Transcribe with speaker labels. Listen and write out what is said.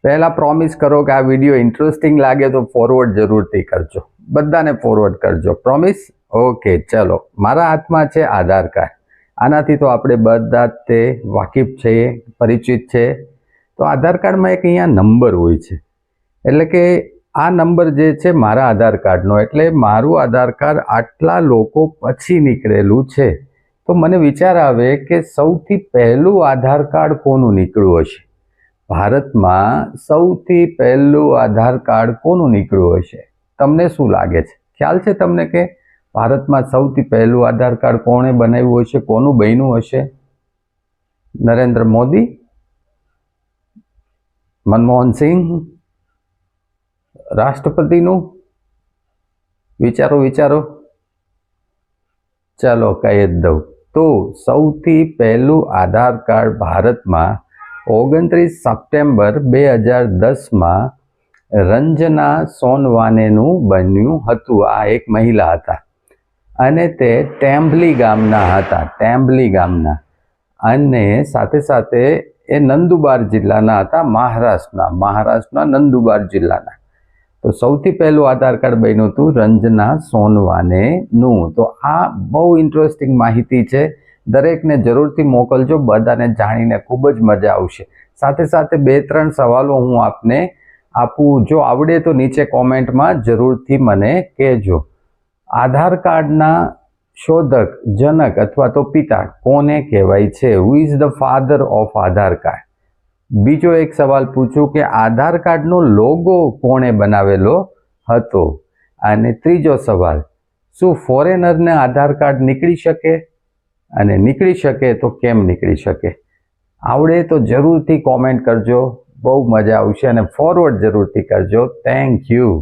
Speaker 1: પહેલા પ્રોમિસ કરો કે આ વિડીયો ઇન્ટરેસ્ટિંગ લાગે તો ફોરવર્ડ જરૂરથી કરજો, બધાને ફોરવર્ડ કરજો. પ્રોમિસ? ઓકે. ચલો, મારા હાથમાં છે આધાર કાર્ડ. આનાથી તો આપણે બધા જ તે વાકેફ છીએ, પરિચિત છે. તો આધાર કાર્ડમાં એક અહીંયા નંબર હોય છે, એટલે કે આ નંબર જે છે મારા આધાર કાર્ડનો, એટલે મારું આધાર કાર્ડ આટલા લોકો પછી નીકળેલું છે. તો મને વિચાર આવે કે સૌથી પહેલું આધાર કાર્ડ કોનું નીકળ્યું હશે? ભારતમાં સૌથી પહેલું આધાર કાર્ડ કોનું નીકળ્યું હશે? તમને શું લાગે છે? ખ્યાલ છે તમને કે ભારતમાં સૌથી પહેલું આધાર કાર્ડ કોણે બનાવ્યું હશે, કોનું બન્યું હશે? નરેન્દ્ર મોદી, મનમોહન સિંહ, રાષ્ટ્રપતિનું? વિચારો. ચાલો કહી જ દઉં. તો સૌથી પહેલું આધાર કાર્ડ ભારતમાં 29 સપ્ટેમ્બર 2010માં રંજના સોનવાનેનું બન્યું હતું. આ એક મહિલા હતા અને તે ટેમ્બલી ગામના હતા. અને સાથે સાથે એ નંદુબાર જિલ્લાના હતા, મહારાષ્ટ્રના નંદુબાર જિલ્લાના. તો સૌથી પહેલું આધાર કાર્ડ બન્યું હતું રંજના સોનવાનેનું. તો આ બહુ ઇન્ટરેસ્ટિંગ માહિતી છે, દરેકને જરૂરથી મોકલજો, બધાને જાણીને ખૂબ જ મજા આવશે. સાથે સાથે 2-3 સવાલો હું આપને આપું, જો આવડે તો નીચે કોમેન્ટમાં જરૂરથી મને કહેજો. આધાર કાર્ડના શોધક, જનક અથવા તો પિતા કોને કહેવાય છે? Who is the father of Aadhaar card? બીજો એક સવાલ પૂછું કે આધાર કાર્ડનો લોગો કોણે બનાવેલો હતો? અને ત્રીજો સવાલ, શું ફોરેનરને આધાર કાર્ડ નીકળી શકે? અને નીકળી શકે તો કેમ નીકળી શકે? આવડે તો જરૂરથી કોમેન્ટ કરજો, બહુ મજા આવશે, અને ફોરવર્ડ જરૂરથી કરજો. Thank you.